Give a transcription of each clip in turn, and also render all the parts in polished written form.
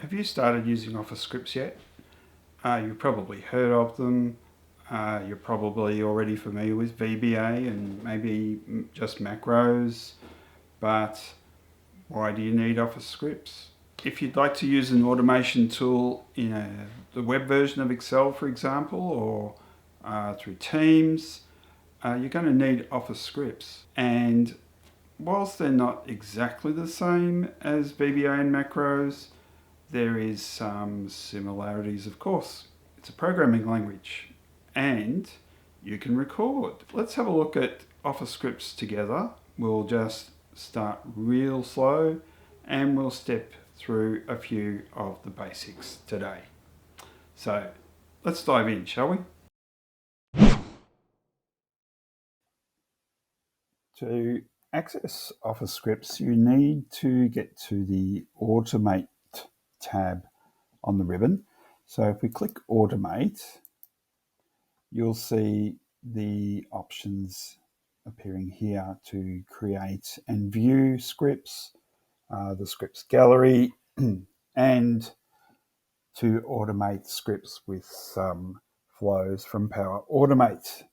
have you started using Office scripts yet? You've probably heard of them. You're probably already familiar with VBA and maybe just macros, but why do you need Office scripts? If you'd like to use an automation tool in the web version of Excel, for example, or through Teams, you're going to need Office scripts. And whilst they're not exactly the same as VBA and macros, there is some similarities, of course. It's a programming language and you can record. Let's have a look at Office scripts together. We'll just start real slow and we'll step through a few of the basics today. So let's dive in, shall we? To access Office scripts, you need to get to the Automate tab on the ribbon. So if we click Automate, you'll see the options appearing here to create and view scripts, the scripts gallery, and to automate scripts with some flows from Power Automate.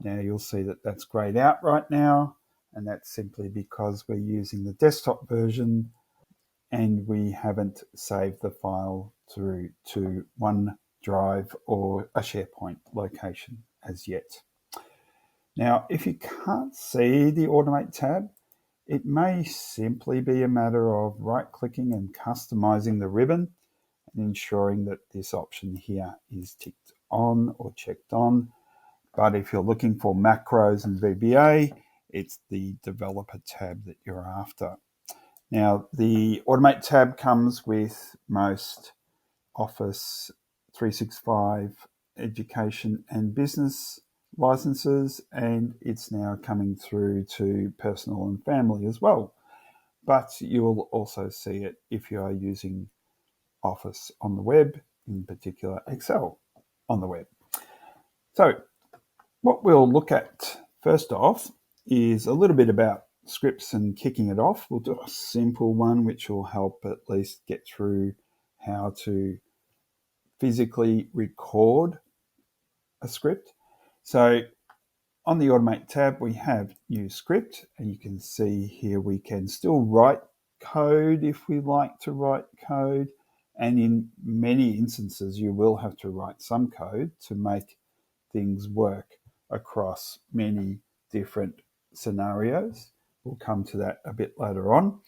Now you'll see that that's grayed out right now, and that's simply because we're using the desktop version and we haven't saved the file through to OneDrive or a SharePoint location as yet. Now, if you can't see the Automate tab, it may simply be a matter of right-clicking and customizing the ribbon and ensuring that this option here is ticked on or checked on. But if you're looking for macros and VBA, it's the Developer tab that you're after. Now, the Automate tab comes with most Office 365 education and business licenses, and it's now coming through to personal and family as well. But you will also see it if you are using Office on the web, in particular Excel on the web. So what we'll look at first off is a little bit about scripts and kicking it off. We'll do a simple one which will help at least get through how to physically record a script. So on the Automate tab, we have New Script, and you can see here we can still write code if we like to write code. And in many instances, you will have to write some code to make things work across many different scenarios. We'll come to that a bit later on.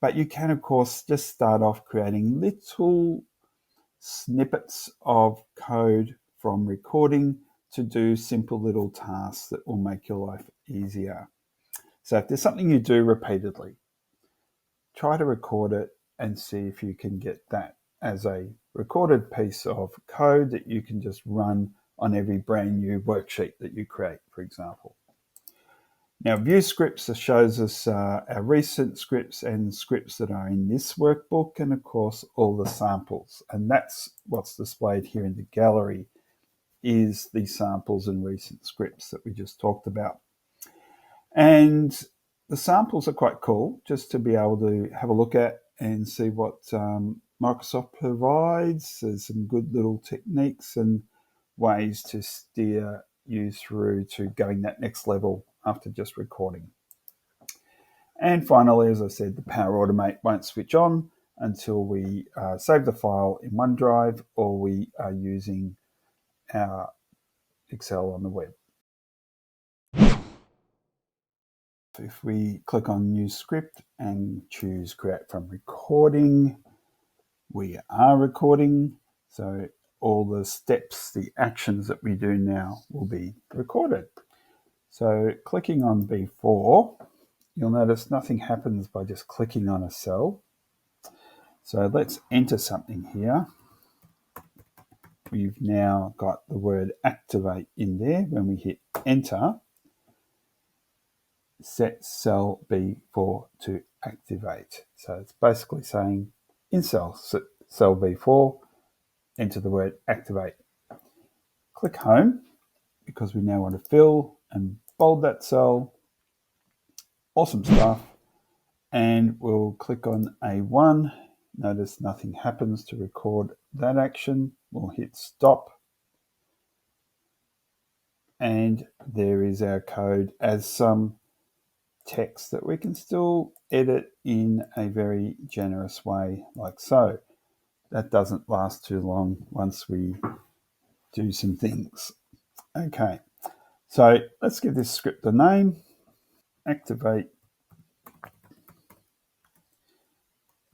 But you can, of course, just start off creating little snippets of code from recording to do simple little tasks that will make your life easier. So if there's something you do repeatedly, try to record it and see if you can get that as a recorded piece of code that you can just run on every brand new worksheet that you create, for example. Now, view scripts shows us our recent scripts and scripts that are in this workbook, and of course, all the samples. And that's what's displayed here in the gallery is the samples and recent scripts that we just talked about. And the samples are quite cool just to be able to have a look at and see what Microsoft provides. There's some good little techniques and ways to steer you through to going that next level after just recording. And finally, as I said, the Power Automate won't switch on until we save the file in OneDrive or we are using our Excel on the web. If we click on New Script and choose Create from Recording, we are recording. So all the steps, the actions that we do now will be recorded. So clicking on B4, you'll notice nothing happens by just clicking on a cell. So let's enter something here. We've now got the word activate in there. When we hit enter, set cell B4 to activate. So it's basically saying in cell B4, enter the word activate. Click home because we now want to fill and bold that cell. Awesome stuff. And we'll click on A1 Notice nothing happens to record that action. We'll hit stop. And there is our code as some text that we can still edit in a very generous way, like so. That doesn't last too long once we do some things. Okay, so let's give this script a name. Activate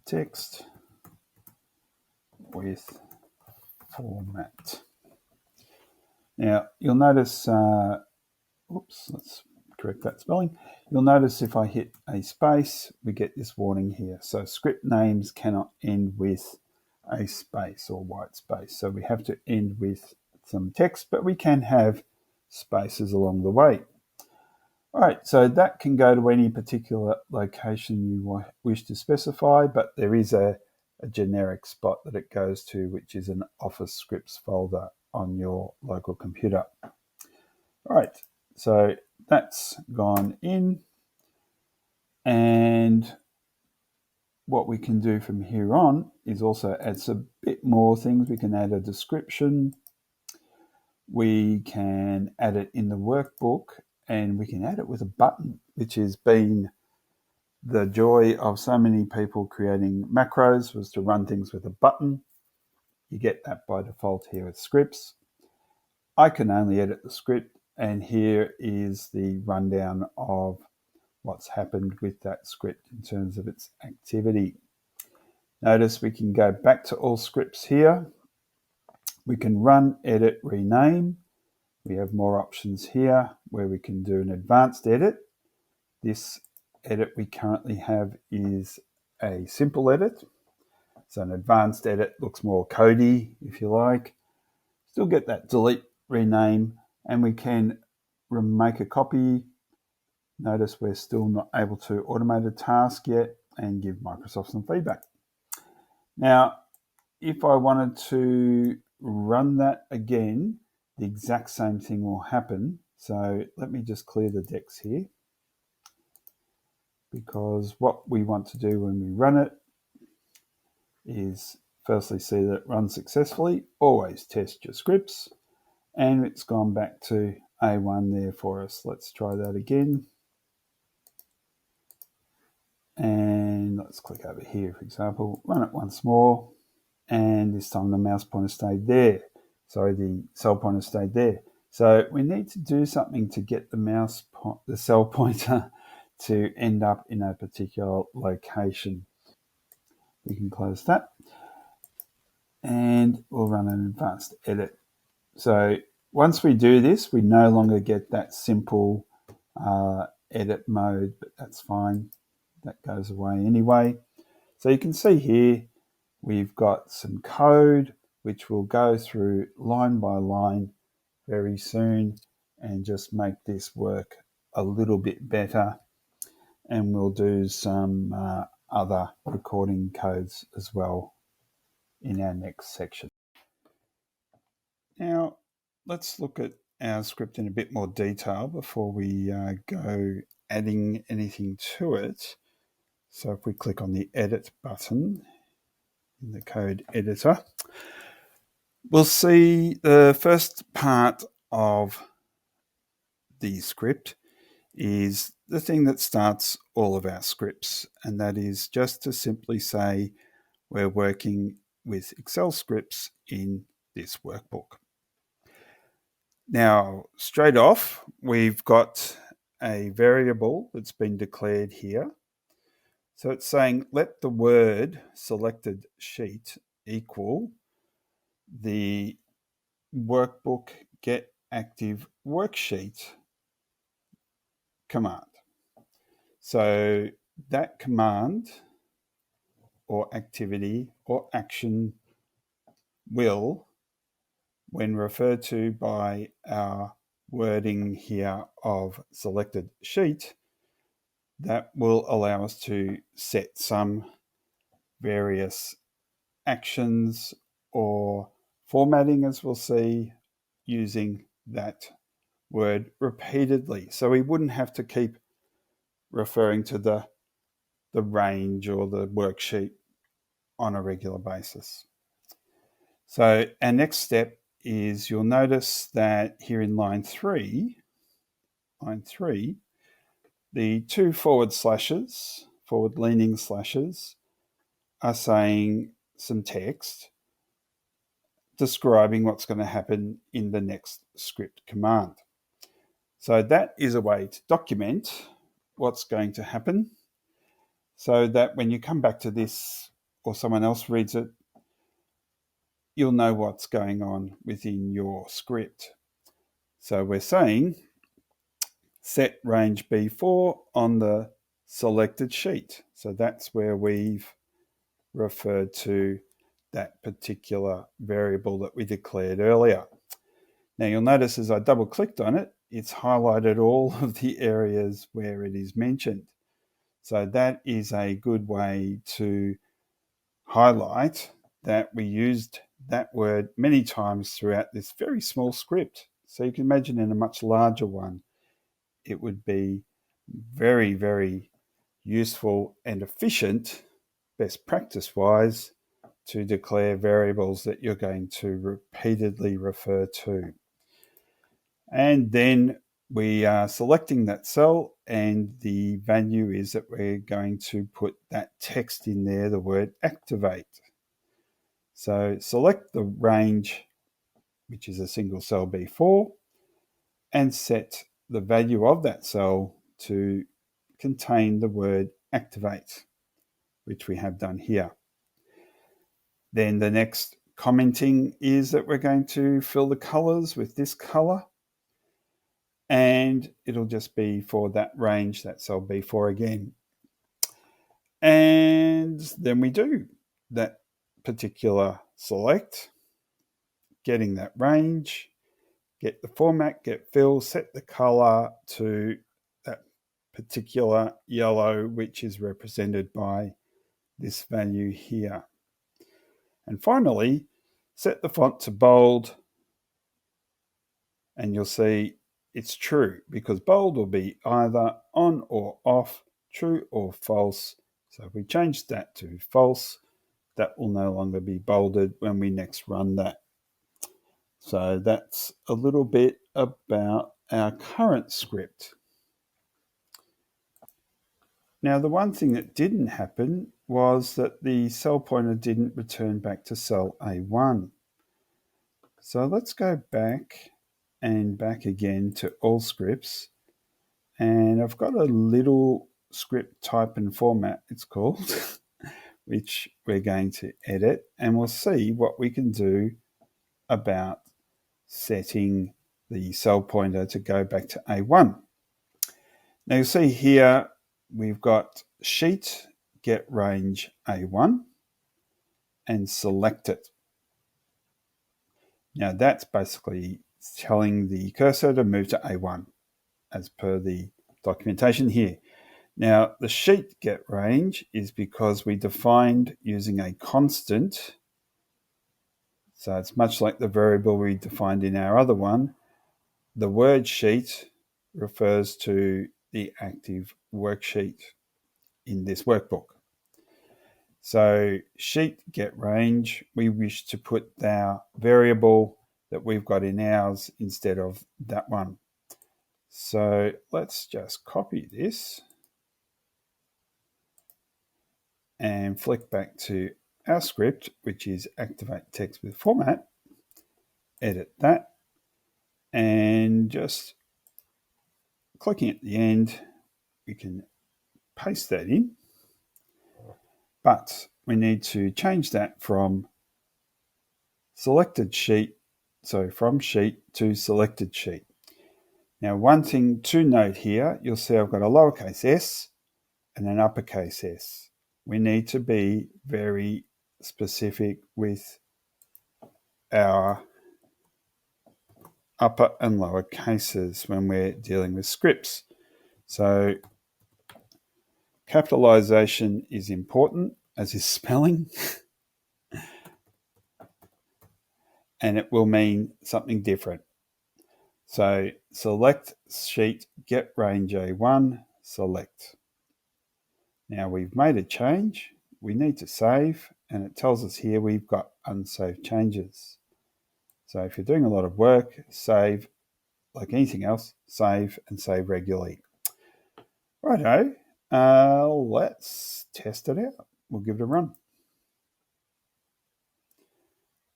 text with format. Now, you'll notice, let's correct that spelling. You'll notice if I hit a space, we get this warning here. So script names cannot end with a space or white space. So we have to end with some text, but we can have spaces along the way. All right, so that can go to any particular location you wish to specify, but there is a generic spot that it goes to, which is an Office Scripts folder on your local computer. All right, so that's gone in. And what we can do from here on is also add a bit more things. We can add a description. We can add it in the workbook, and we can add it with a button, which has been the joy of so many people creating macros, was to run things with a button. You get that by default here with scripts. I can only edit the script, and here is the rundown of what's happened with that script in terms of its activity. Notice we can go back to all scripts here. We can run, edit, rename. We have more options here where we can do an advanced edit. This edit we currently have is a simple edit. So an advanced edit looks more codey, if you like. Still get that delete, rename, and we can make a copy. Notice we're still not able to automate a task yet and give Microsoft some feedback. Now, if I wanted to run that again, the exact same thing will happen. So let me just clear the decks here, because what we want to do when we run it is firstly see that it runs successfully. Always test your scripts. And it's gone back to A1 there for us. Let's try that again. And let's click over here, for example, run it once more. And this time the mouse pointer stayed there. Sorry, the cell pointer stayed there. So we need to do something to get the cell pointer to end up in a particular location. We can close that. And we'll run an advanced edit. So once we do this, we no longer get that simple edit mode, but that's fine. That goes away anyway. So you can see here, we've got some code which will go through line by line very soon and just make this work a little bit better. And we'll do some other recording codes as well in our next section. Now, let's look at our script in a bit more detail before we go adding anything to it. So if we click on the edit button in the code editor, we'll see the first part of the script is the thing that starts all of our scripts, and that is just to simply say we're working with Excel scripts in this workbook. Now, straight off, we've got a variable that's been declared here. So it's saying let the word selected sheet equal the workbook get active worksheet command. So that command or activity or action will, when referred to by our wording here of selected sheet, that will allow us to set some various actions or formatting, as we'll see, using that word repeatedly. So we wouldn't have to keep referring to the range or the worksheet on a regular basis. So our next step is you'll notice that here in line 3, the two forward leaning slashes, are saying some text describing what's going to happen in the next script command. So that is a way to document what's going to happen so that when you come back to this or someone else reads it, you'll know what's going on within your script. So we're saying set range B4 on the selected sheet. So that's where we've referred to that particular variable that we declared earlier. Now you'll notice as I double clicked on it, it's highlighted all of the areas where it is mentioned. So that is a good way to highlight that we used that word many times throughout this very small script. So you can imagine in a much larger one, it would be very, very useful and efficient, best practice-wise, to declare variables that you're going to repeatedly refer to. And then we are selecting that cell, and the value is that we're going to put that text in there, the word activate. So select the range, which is a single cell B4, and set the value of that cell to contain the word activate, which we have done here. Then the next commenting is that we're going to fill the colors with this color, and it'll just be for that range, that cell B4 again. And then we do that particular select, getting that range, get the format, get fill, set the color to that particular yellow, which is represented by this value here. And finally, set the font to bold, and you'll see it's true because bold will be either on or off, true or false. So if we change that to false, that will no longer be bolded when we next run that. So that's a little bit about our current script. Now, the one thing that didn't happen was that the cell pointer didn't return back to cell A1. So let's go back and back again to all scripts. And I've got a little script type and format, it's called, which we're going to edit. And we'll see what we can do about setting the cell pointer to go back to A1. Now you'll see here we've got sheet get range A1 and select it. Now that's basically telling the cursor to move to A1 as per the documentation here. Now the sheet get range is because we defined using a constant. So it's much like the variable we defined in our other one. The word sheet refers to the active worksheet in this workbook. So sheet get range, we wish to put our variable that we've got in ours instead of that one. So let's just copy this and flick back to our script, which is activate text with format, edit that, and just clicking at the end, we can paste that in. But we need to change that from selected sheet, so from sheet to selected sheet. Now, one thing to note here, you'll see I've got a lowercase s and an uppercase s. We need to be very specific with our upper and lower cases when we're dealing with scripts. So capitalization is important, as is spelling, and it will mean something different. So select sheet, get range A1, select. Now we've made a change. We need to save and it tells us here we've got unsaved changes. So if you're doing a lot of work, save. Like anything else, save and save regularly. Righto, let's test it out. We'll give it a run.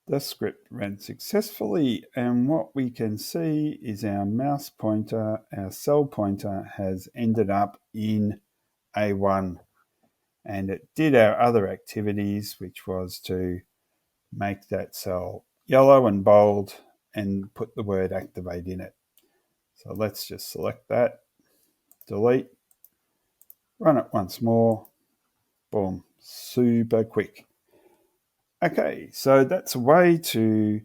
The script ran successfully, and what we can see is our mouse pointer, our cell pointer, has ended up in A1, and it did our other activities, which was to make that cell yellow and bold and put the word activate in it. So let's just select that, delete, run it once more, boom, super quick. Okay, so that's a way to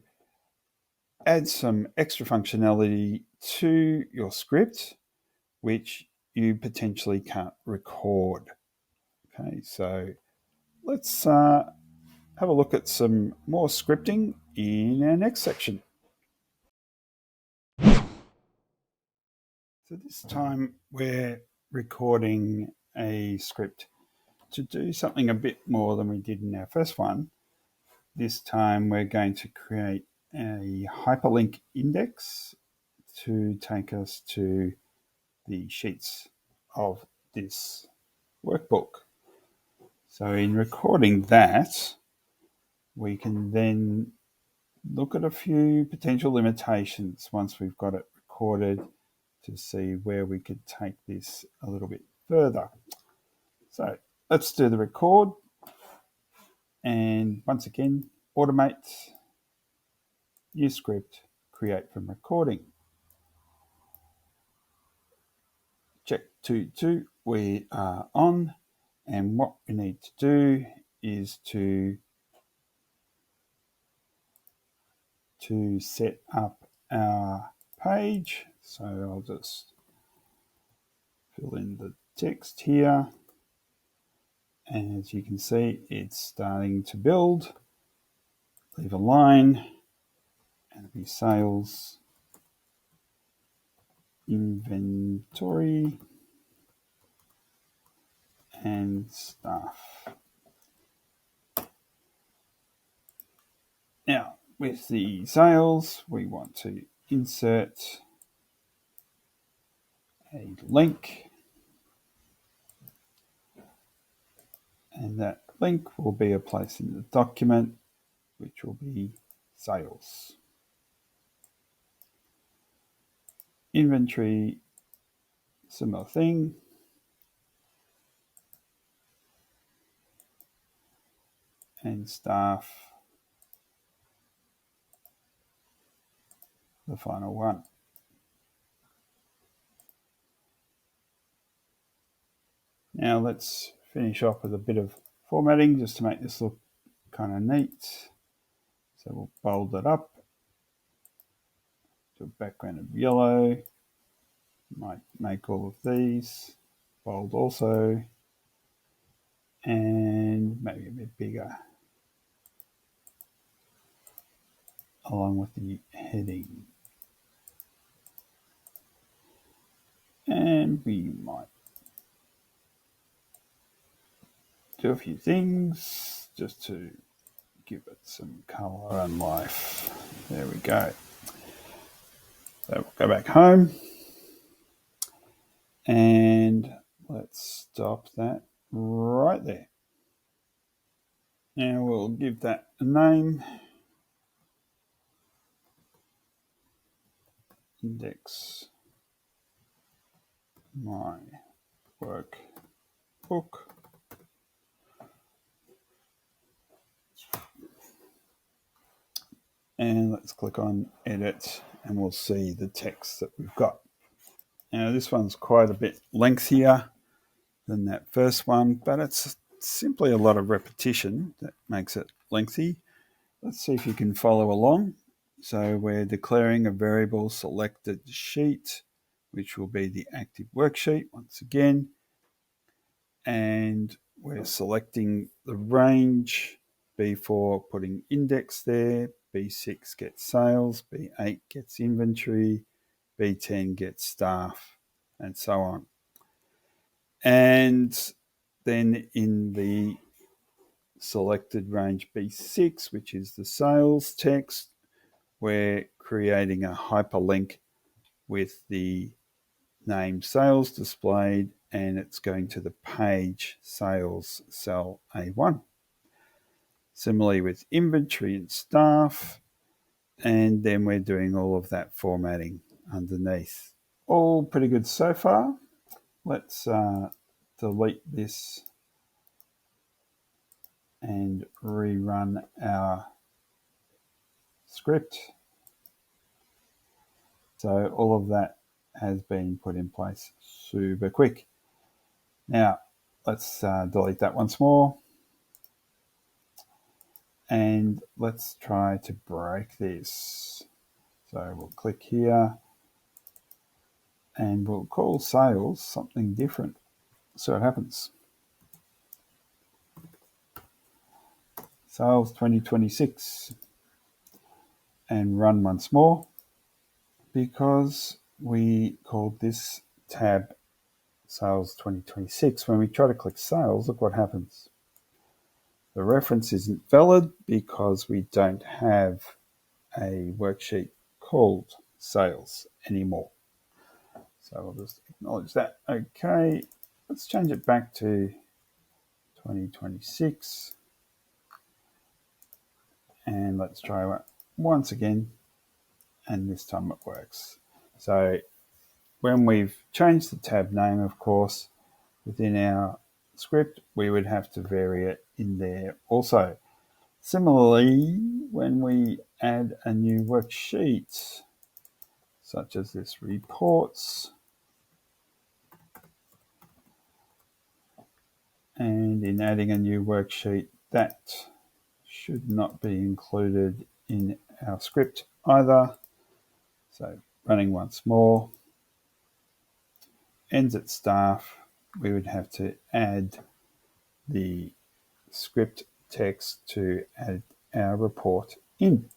add some extra functionality to your script, which you potentially can't record. Okay, so let's have a look at some more scripting in our next section. So this time we're recording a script to do something a bit more than we did in our first one. This time we're going to create a hyperlink index to take us to the sheets of this workbook. So in recording that, we can then look at a few potential limitations once we've got it recorded to see where we could take this a little bit further. So let's do the record. And once again, automate, new script, create from recording. Check 2, we are on. And what we need to do is to set up our page. So I'll just fill in the text here. And as you can see, it's starting to build. Leave a line, and it'll be sales, inventory, and staff. Now, with the sales, we want to insert a link, and that link will be a place in the document, which will be sales. Inventory, similar thing. And staff, the final one. Now let's finish off with a bit of formatting just to make this look kind of neat. So we'll bold it up, do a background of yellow, might make all of these bold also, and maybe a bit bigger along with the heading. And we might do a few things just to give it some colour and life. There we go. So we'll go back home and let's stop that right there. Now we'll give that a name. Index my workbook. And let's click on edit and we'll see the text that we've got. Now this one's quite a bit lengthier than that first one, but it's simply a lot of repetition that makes it lengthy. Let's see if you can follow along. So we're declaring a variable selected sheet, which will be the active worksheet once again. And we're selecting the range, B4 putting index there, B6 gets sales, B8 gets inventory, B10 gets staff, and so on. And then in the selected range B6, which is the sales text, we're creating a hyperlink with the name sales displayed, and it's going to the page sales cell A1. Similarly with inventory and staff, and then we're doing all of that formatting underneath. All pretty good so far. Let's delete this and rerun our script. So all of that has been put in place super quick. Now let's delete that once more, and let's try to break this. So we'll click here and we'll call sales something different so it happens. Sales 2026, and run once more. Because we called this tab Sales 2026, when we try to click Sales, look what happens. The reference isn't valid because we don't have a worksheet called Sales anymore. So we'll just acknowledge that. Okay, let's change it back to 2026. And let's try it once again, and this time it works. So when we've changed the tab name, of course, within our script, we would have to vary it in there also. Similarly, when we add a new worksheet, such as this reports, and in adding a new worksheet, that should not be included in our script either. So running once more, ends at staff, we would have to add the script text to add our report in.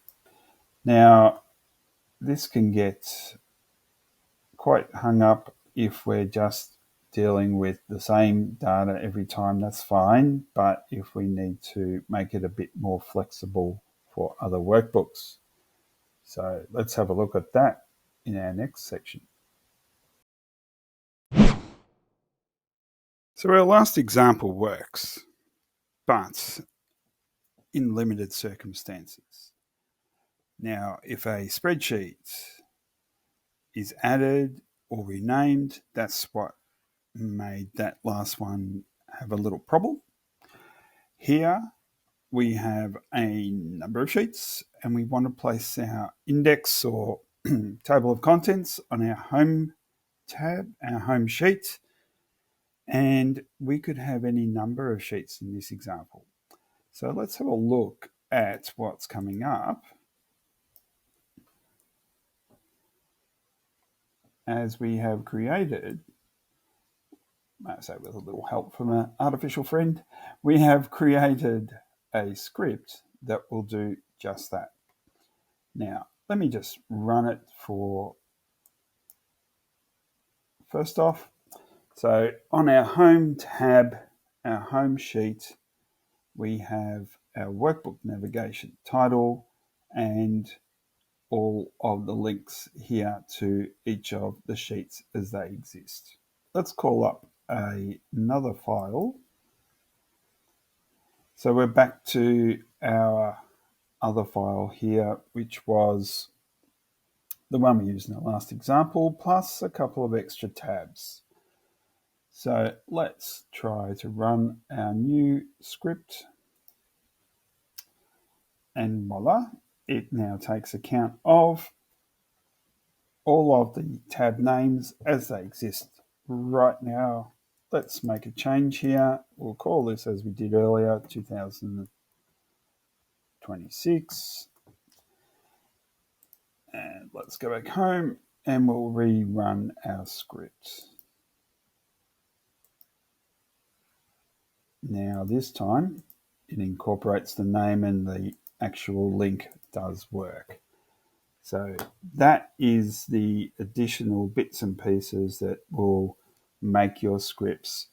Now, this can get quite hung up if we're just dealing with the same data every time, that's fine. But if we need to make it a bit more flexible for other workbooks. So let's have a look at that in our next section. So our last example works, but in limited circumstances. Now, if a spreadsheet is added or renamed, that's what made that last one have a little problem. Here we have a number of sheets and we want to place our index or table of contents on our home tab, our home sheet, and we could have any number of sheets in this example. So let's have a look at what's coming up as we have created, so with a little help from an artificial friend, we have created a script that will do just that. Now, let me just run it for first off. So on our home tab, our home sheet, we have our workbook navigation title and all of the links here to each of the sheets as they exist. Let's call up another file. So we're back to our other file here, which was the one we used in the last example, plus a couple of extra tabs. So let's try to run our new script. And voila, it now takes account of all of the tab names as they exist right now. Let's make a change here. We'll call this, as we did earlier, 2026. And let's go back home and we'll rerun our script. Now this time it incorporates the name and the actual link does work. So that is the additional bits and pieces that will make your scripts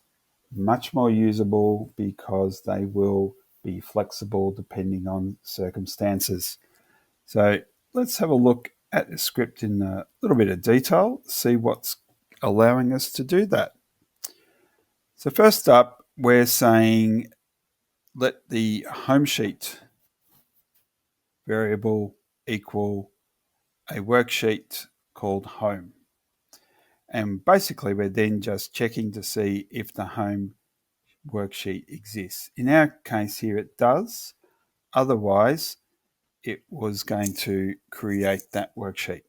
much more usable because they will be flexible depending on circumstances. So let's have a look at the script in a little bit of detail, see what's allowing us to do that. So first up, we're saying let the home sheet variable equal a worksheet called home. And basically, we're then just checking to see if the home worksheet exists. In our case here, it does. Otherwise, it was going to create that worksheet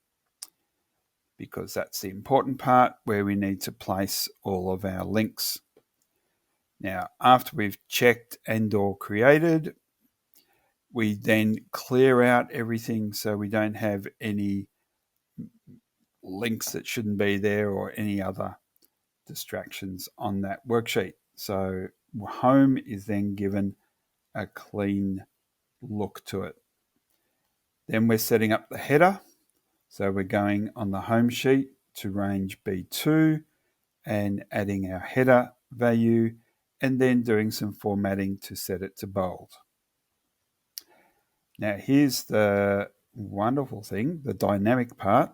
because that's the important part where we need to place all of our links. Now, after we've checked and or created, we then clear out everything so we don't have any links that shouldn't be there or any other distractions on that worksheet. So home is then given a clean look to it. Then we're setting up the header. So we're going on the home sheet to range B2 and adding our header value and then doing some formatting to set it to bold. Now here's the wonderful thing, the dynamic part.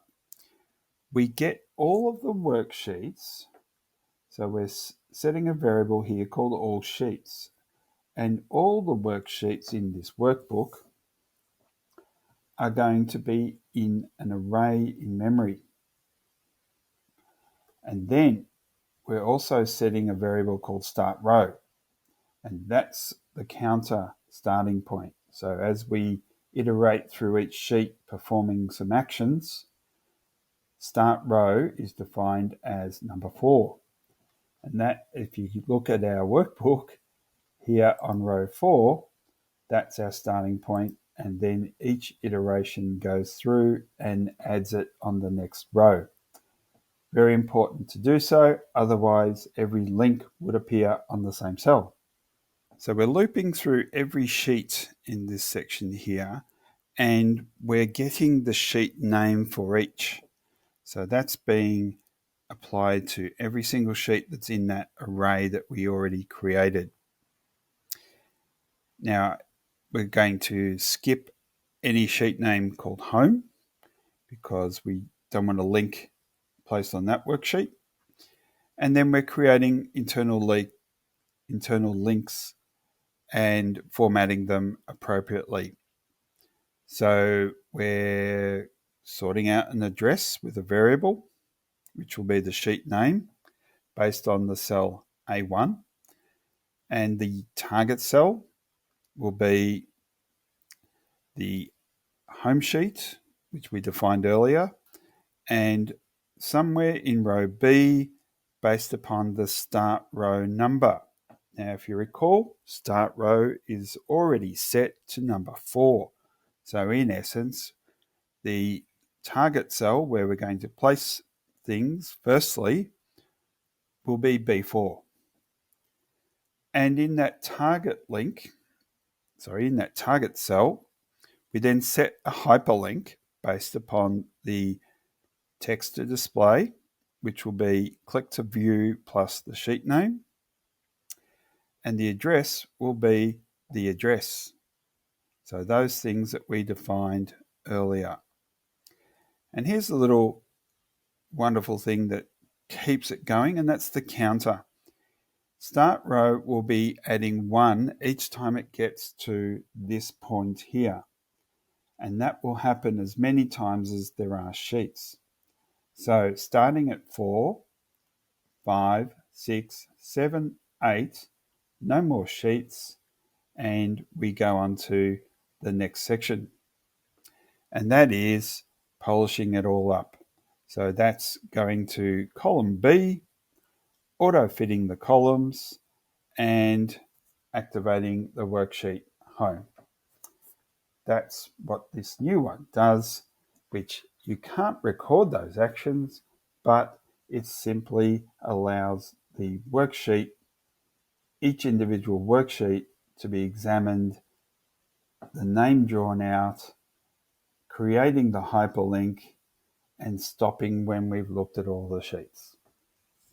We get all of the worksheets. So we're setting a variable here called all sheets. And all the worksheets in this workbook are going to be in an array in memory. And then we're also setting a variable called start row. And that's the counter starting point. So as we iterate through each sheet performing some actions, start row is defined as number 4. And that, if you look at our workbook here on row 4, that's our starting point. And then each iteration goes through and adds it on the next row. Very important to do so, otherwise every link would appear on the same cell. So we're looping through every sheet in this section here, and we're getting the sheet name for each. So that's being applied to every single sheet that's in that array that we already created. Now, we're going to skip any sheet name called home because we don't want a link placed on that worksheet. And then we're creating internal links and formatting them appropriately. So we're sorting out an address with a variable, which will be the sheet name based on the cell A1. And the target cell will be the home sheet, which we defined earlier, and somewhere in row B based upon the start row number. Now, if you recall, start row is already set to number 4. So in essence, the target cell where we're going to place things, firstly, will be B4. And in that target cell, we then set a hyperlink based upon the text to display, which will be click to view plus the sheet name. And the address will be the address. So those things that we defined earlier. And here's a little wonderful thing that keeps it going, and that's the counter. Start row will be adding 1 each time it gets to this point here. And that will happen as many times as there are sheets. So starting at 4, 5, 6, 7, 8, no more sheets, and we go on to the next section. And that is polishing it all up. So that's going to column B, auto-fitting the columns, and activating the worksheet home. That's what this new one does, which you can't record those actions, but it simply allows the worksheet, each individual worksheet, to be examined, the name drawn out, creating the hyperlink, and stopping when we've looked at all the sheets.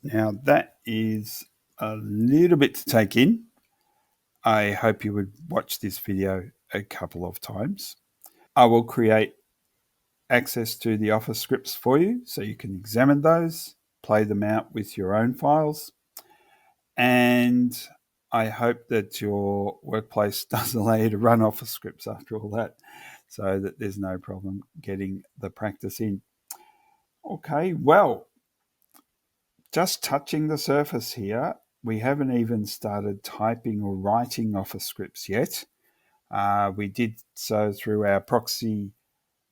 Now that is a little bit to take in. I hope you would watch this video a couple of times. I will create access to the Office scripts for you so you can examine those, play them out with your own files, and I hope that your workplace does allow you to run Office scripts after all that, so that there's no problem getting the practice in. Okay, well, just touching the surface here. We haven't even started typing or writing Office scripts yet. We did so through our proxy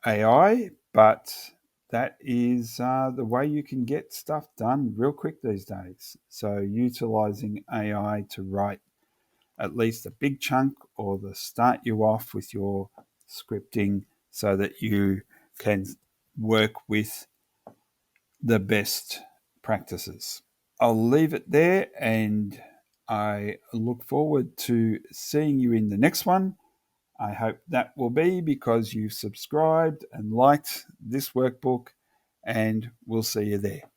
AI, but that is the way you can get stuff done real quick these days. So utilizing AI to write at least a big chunk or to start you off with your scripting so that you can work with the best practices. I'll leave it there, and I look forward to seeing you in the next one. I hope that will be because you've subscribed and liked this workbook, and we'll see you there.